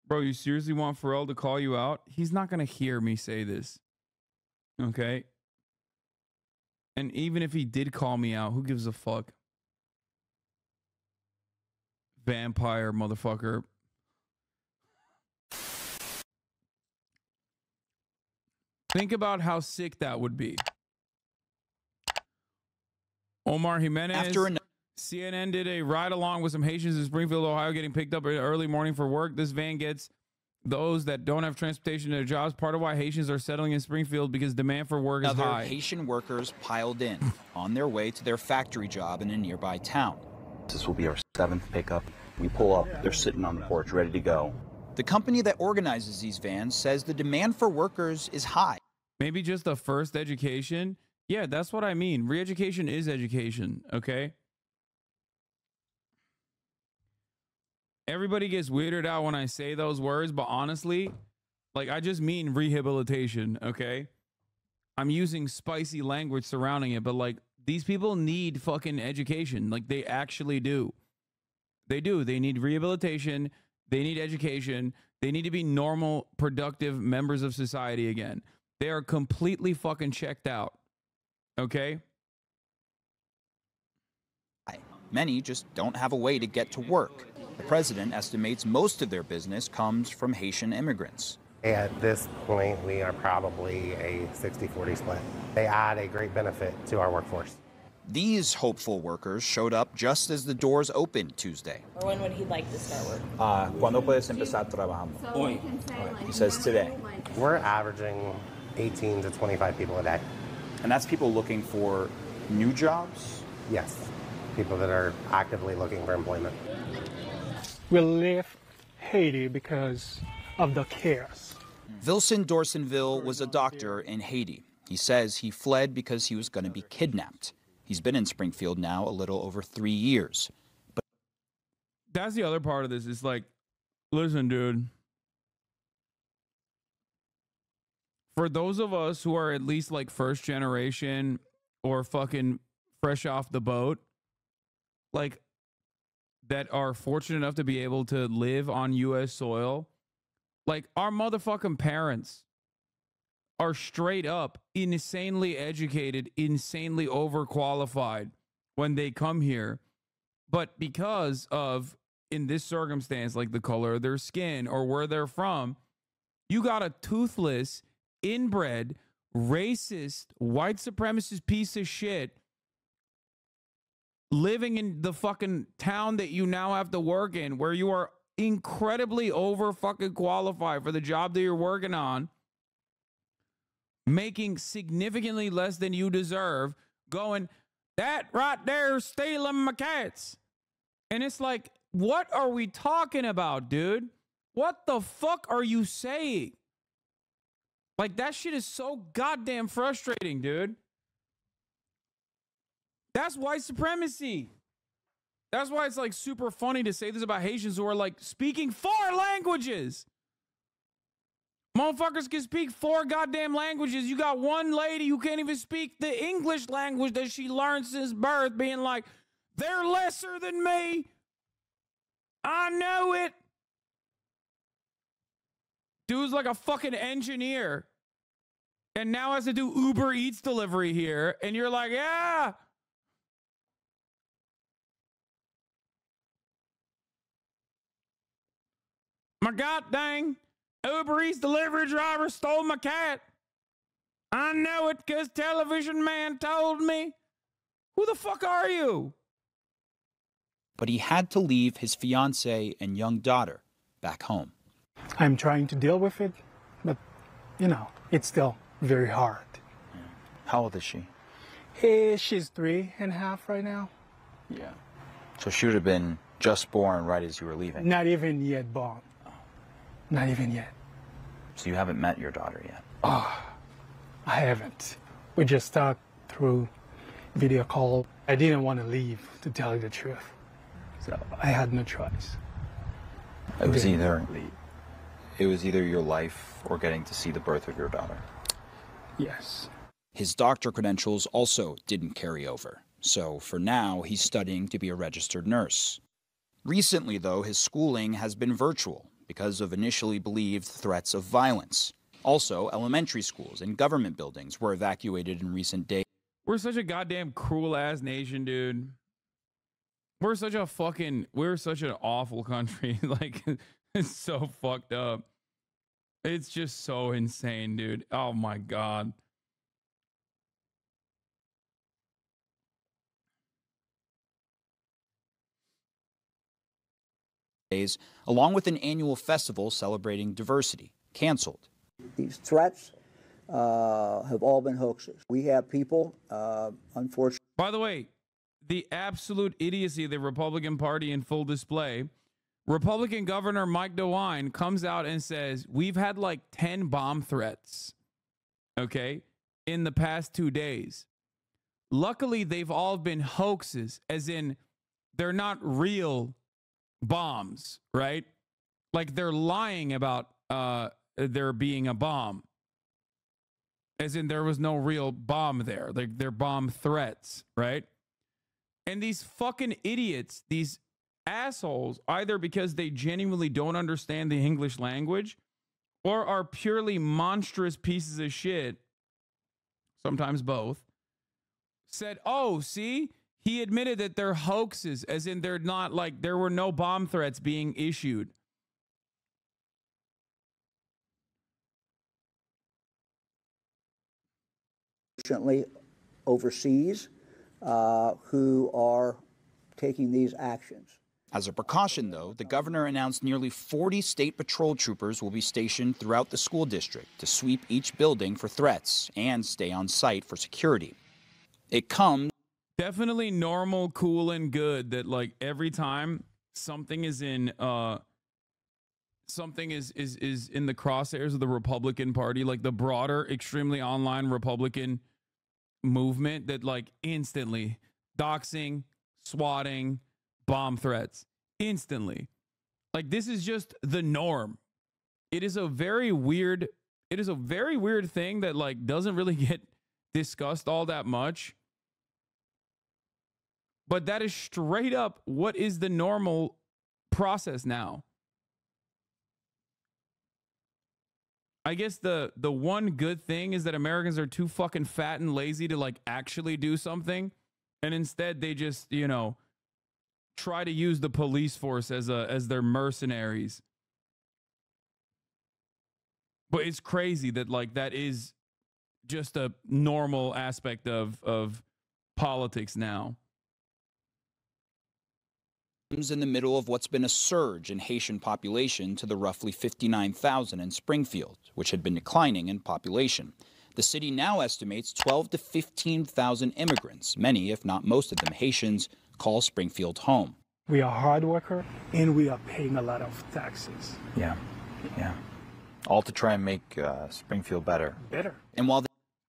Bro, you seriously want Pharrell to call you out? He's not going to hear me say this. Okay? And even if he did call me out, who gives a fuck? Vampire motherfucker. Think about how sick that would be. Omar Jimenez. CNN did a ride along with some Haitians in Springfield, Ohio, getting picked up early morning for work. This van gets those that don't have transportation to their jobs. Part of why Haitians are settling in Springfield because demand for work is high. Other Haitian workers piled in on their way to their factory job in a nearby town. This will be our 7th pickup. We pull up, they're sitting on the porch ready to go. The company that organizes these vans says the demand for workers is high. Maybe just the first education. Yeah, that's what I mean. Re-education is education, okay? Everybody gets weirded out when I say those words, but honestly, like, I just mean rehabilitation, okay? I'm using spicy language surrounding it, but, like, these people need fucking education. Like, they actually do. They do. They need rehabilitation. They need education. They need to be normal, productive members of society again. They are completely fucking checked out, okay? Many just don't have a way to get to work. The president estimates most of their business comes from Haitian immigrants. At this point, we are probably a 60-40 split. They add a great benefit to our workforce. These hopeful workers showed up just as the doors opened Tuesday. Or when would he like to start work? ¿Cuándo puedes empezar trabajando? Hoy. He says today. We're averaging 18 to 25 people a day. And that's people looking for new jobs? Yes, people that are actively looking for employment. We left Haiti because of the chaos. Vilson Dorsonville was a doctor in Haiti. He says he fled because he was going to be kidnapped. He's been in Springfield now a little over 3 years. But that's the other part of this. It's like, listen, dude. For those of us who are at least like first generation or fucking fresh off the boat, like, that are fortunate enough to be able to live on U.S. soil, like, our motherfucking parents are straight up insanely educated, insanely overqualified when they come here. But because of, in this circumstance, like the color of their skin or where they're from, you got a toothless, inbred, racist, white supremacist piece of shit living in the fucking town that you now have to work in, where you are incredibly over fucking qualified for the job that you're working on, making significantly less than you deserve, going, that right there is stealing my cats. And it's like, what are we talking about, dude? What the fuck are you saying? Like, that shit is so goddamn frustrating, dude. That's white supremacy. That's why it's like super funny to say this about Haitians who are like speaking 4 languages. Motherfuckers can speak 4 goddamn languages. You got one lady who can't even speak the English language that she learned since birth, being like, they're lesser than me. I know it. Dude's like a fucking engineer and now has to do Uber Eats delivery here. And you're like, yeah. My god dang, Uber Eats delivery driver stole my cat. I know it because television man told me. Who the fuck are you? But he had to leave his fiancée and young daughter back home. I'm trying to deal with it, but, you know, it's still very hard. How old is she? She's 3.5 right now. Yeah. So she would have been just born right as you were leaving? Not even yet born. Not even yet. So you haven't met your daughter yet? Oh, I haven't. We just talked through video call. I didn't want to leave, to tell you the truth. So I had no choice. It was either your life or getting to see the birth of your daughter. Yes. His doctor credentials also didn't carry over. So for now, he's studying to be a registered nurse. Recently, though, his schooling has been virtual because of initially believed threats of violence. Also, elementary schools and government buildings were evacuated in recent days. We're such a goddamn cruel ass nation, dude. We're such an awful country. Like, it's so fucked up. It's just so insane, dude. Oh my God. Along with an annual festival celebrating diversity, canceled. These threats have all been hoaxes. We have people, unfortunately. By the way, the absolute idiocy of the Republican Party in full display. Republican Governor Mike DeWine comes out and says, we've had like 10 bomb threats, okay, in the past 2 days. Luckily, they've all been hoaxes, as in they're not real bombs, right? Like they're lying about there being a bomb, as in there was no real bomb there. Like they're bomb threats, right? And these fucking idiots, these assholes, either because they genuinely don't understand the English language or are purely monstrous pieces of shit, sometimes both, said, oh, see, he admitted that they're hoaxes, as in they're not, like, there were no bomb threats being issued. Overseas, who are taking these actions. As a precaution, though, the governor announced nearly 40 state patrol troopers will be stationed throughout the school district to sweep each building for threats and stay on site for security. It comes definitely normal, cool, and good that, like, every time something is in something is in the crosshairs of the Republican Party, like the broader, extremely online Republican movement, that like instantly doxing, swatting, bomb threats instantly. Like, this is just the norm. It is a very weird thing that like doesn't really get discussed all that much. But that is straight up what is the normal process now. I guess the one good thing is that Americans are too fucking fat and lazy to like actually do something. And instead they just, you know, try to use the police force as their mercenaries. But it's crazy that like that is just a normal aspect of politics now. in the middle of what's been a surge in Haitian population to the roughly 59,000 in Springfield, which had been declining in population. The city now estimates 12 to 15,000 immigrants, many, if not most of them Haitians, call Springfield home. We are hard worker and we are paying a lot of taxes. Yeah. All to try and make Springfield better. And while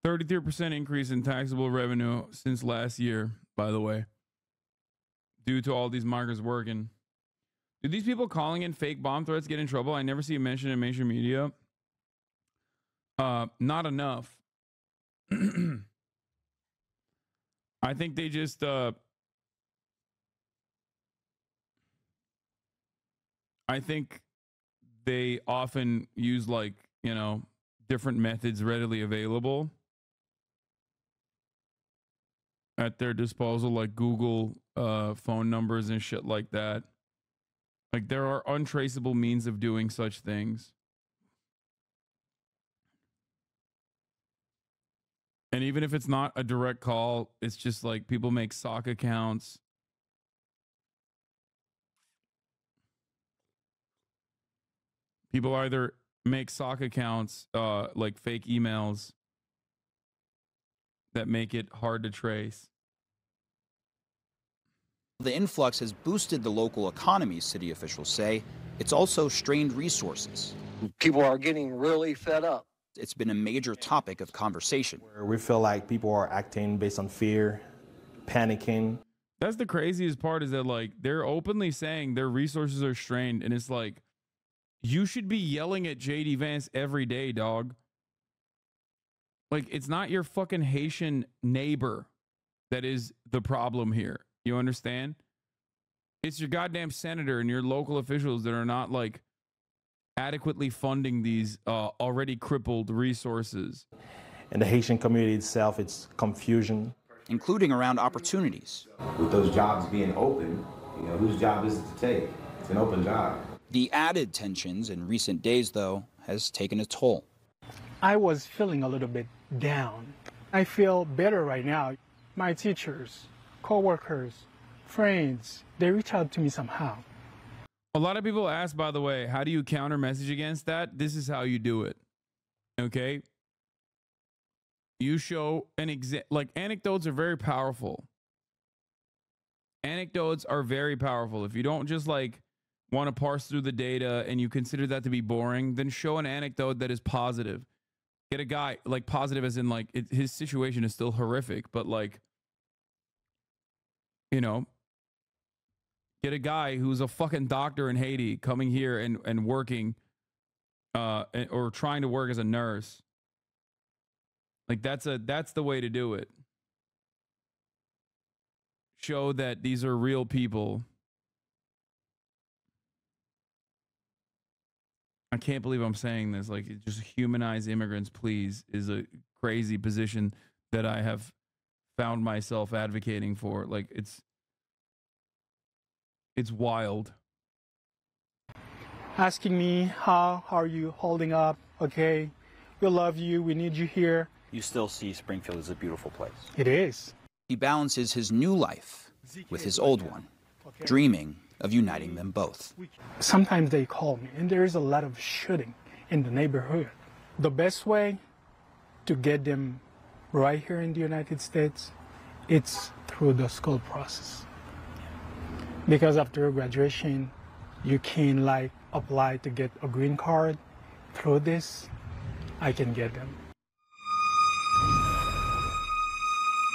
33% increase in taxable revenue since last year, by the way, due to all these migrants working. Do these people calling in fake bomb threats get in trouble? I never see a mention in mainstream media. Not enough. I think they just I think they often use, like, you know, different methods readily available at their disposal, like Google phone numbers and shit like that. Like, there are untraceable means of doing such things. And even if it's not a direct call, it's just like people make sock accounts. People either make sock accounts, like fake emails that make it hard to trace. the influx has boosted the local economy, city officials say, it's also strained resources. People are getting really fed up. It's been a major topic of conversation. We feel like people are acting based on fear, panicking. That's the craziest part, is that, like, they're openly saying their resources are strained, and it's like, you should be yelling at JD Vance every day, dog. Like, it's not your fucking Haitian neighbor that is the problem here. You understand? It's your goddamn senator and your local officials that are not, like, adequately funding these already crippled resources. In the Haitian community itself, it's confusion. Including around opportunities. With those jobs being open, you know, whose job is it to take? It's an open job. The added tensions in recent days, though, has taken a toll. I was feeling a little bit down. I feel better right now. My teachers, co-workers, friends, they reach out to me somehow. A lot of people ask, by the way, how do you counter message against that? This is how you do it. Okay? You show an like anecdotes are very powerful. Anecdotes are very powerful. If you don't just like want to parse through the data and you consider that to be boring, then show an anecdote that is positive. Get a guy like positive as in like his situation is still horrific, but like, you know, get a guy who's a fucking doctor in Haiti coming here and working or trying to work as a nurse. Like that's the way to do it. Show that these are real people. I can't believe I'm saying this. Like, just humanize immigrants, please, is a crazy position that I have found myself advocating for. Like, it's wild. Asking me, how are you holding up? Okay, we love you. We need you here. You still see Springfield as a beautiful place. It is. He balances his new life with his old one, dreaming of uniting them both. Sometimes they call me, and there is a lot of shooting in the neighborhood. The best way to get them right here in the United States, it's through the school process. Because after graduation, you can like apply to get a green card. Through this, I can get them.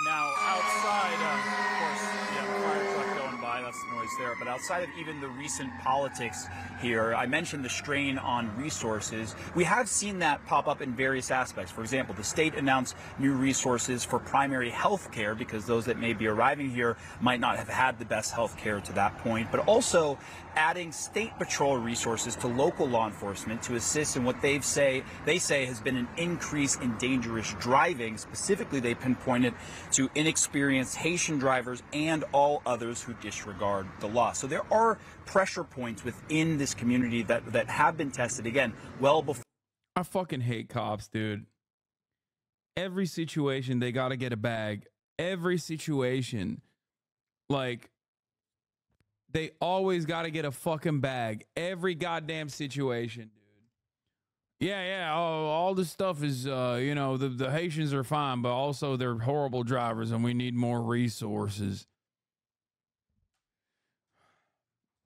Now, outside, of course, the fire truck going by, that's the noise there, but outside of even the recent politics here, I mentioned the strain on resources. We have seen that pop up in various aspects. For example, the state announced new resources for primary health care because those that may be arriving here might not have had the best health care to that point, but also adding state patrol resources to local law enforcement to assist in what they say has been an increase in dangerous driving. Specifically, they pinpointed to inexperienced Haitian drivers and all others who disregard the law. So there are pressure points within this community that have been tested, again, well before. I fucking hate cops, dude. Every situation, they got to get a bag. Every situation. Like, they always got to get a fucking bag. Every goddamn situation, dude. Yeah, all this stuff is, you know, the Haitians are fine, but also they're horrible drivers and we need more resources.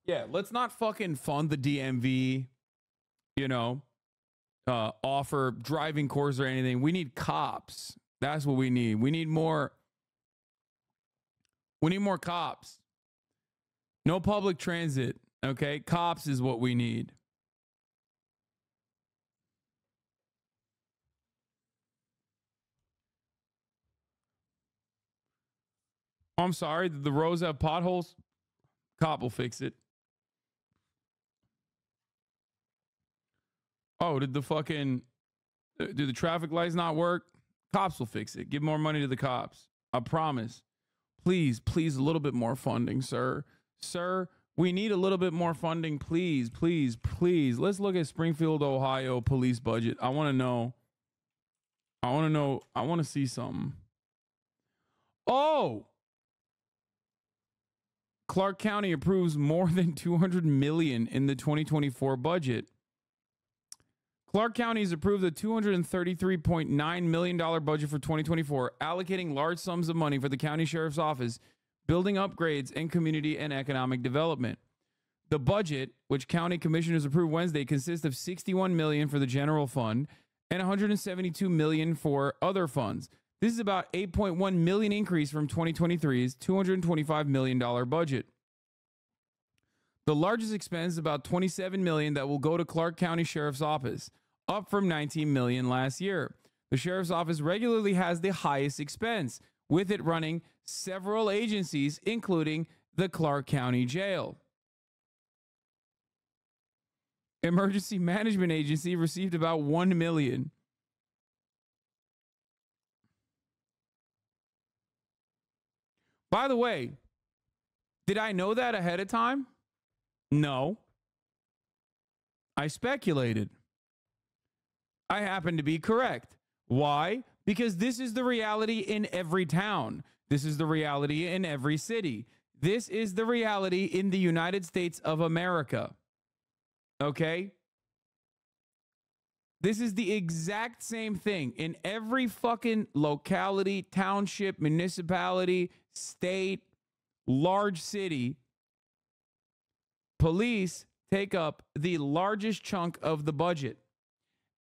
Yeah, let's not fucking fund the DMV, you know, offer driving course or anything. We need cops. That's what we need. We need more cops. No public transit, okay? Cops is what we need. I'm sorry, did the roads have potholes? Cop will fix it. Oh, did the traffic lights not work? Cops will fix it. Give more money to the cops. I promise. Please, a little bit more funding, sir. Sir, we need a little bit more funding, please. Let's look at Springfield, Ohio police budget. I want to know. I want to see something. Oh! Clark County approves more than $200 million in the 2024 budget. Clark County has approved a $233.9 million budget for 2024, allocating large sums of money for the county sheriff's office, building upgrades, and community and economic development. The budget, which county commissioners approved Wednesday, consists of $61 million for the general fund and $172 million for other funds. This is about $8.1 million increase from 2023's $225 million budget. The largest expense is about $27 million that will go to Clark County Sheriff's Office, up from $19 million last year. The Sheriff's Office regularly has the highest expense, with it running several agencies, including the Clark County Jail. Emergency Management Agency received about 1 million. By the way, did I know that ahead of time? No. I speculated. I happen to be correct. Why? Because this is the reality in every town. This is the reality in every city. This is the reality in the United States of America. Okay? This is the exact same thing in every fucking locality, township, municipality, state, large city. Police take up the largest chunk of the budget.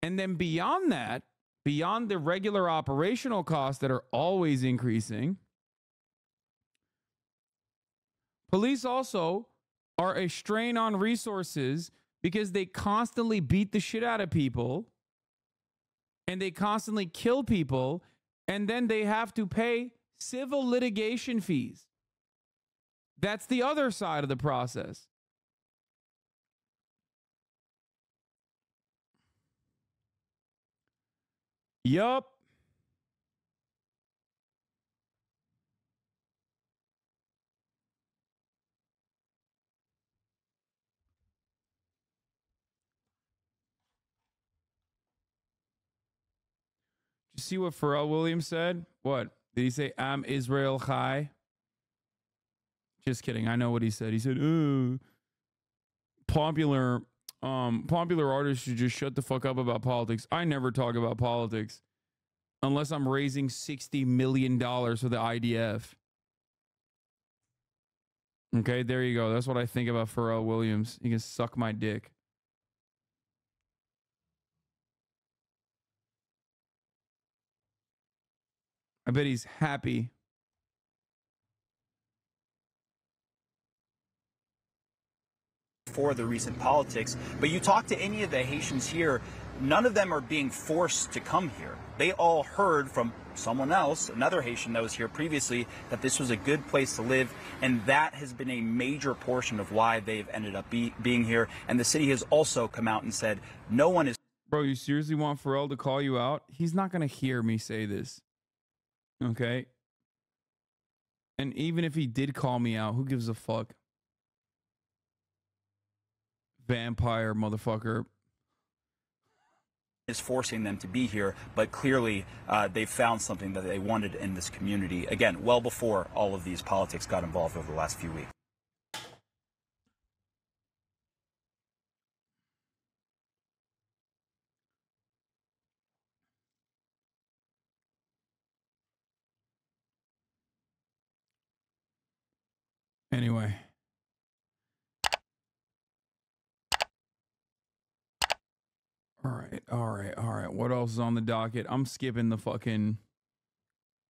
And then beyond that, beyond the regular operational costs that are always increasing, police also are a strain on resources because they constantly beat the shit out of people and they constantly kill people, and then they have to pay civil litigation fees. That's the other side of the process. Yup. Did you see what Pharrell Williams said? What? Did he say, I'm Israel Chai? Just kidding. I know what he said. He said, popular artists should just shut the fuck up about politics. I never talk about politics unless I'm raising $60 million for the IDF. Okay, there you go. That's what I think about Pharrell Williams. He can suck my dick. I bet he's happy. For the recent politics, but you talk to any of the Haitians here, none of them are being forced to come here. They all heard from someone else, another Haitian that was here previously, that this was a good place to live, and that has been a major portion of why they've ended up being here. And the city has also come out and said, no one is... Bro, you seriously want Pharrell to call you out? He's not going to hear me say this. Okay? And even if he did call me out, who gives a fuck? Vampire motherfucker. Is forcing them to be here, but clearly they've found something that they wanted in this community. Again, well before all of these politics got involved over the last few weeks. Anyway. All right. What else is on the docket? I'm skipping the fucking...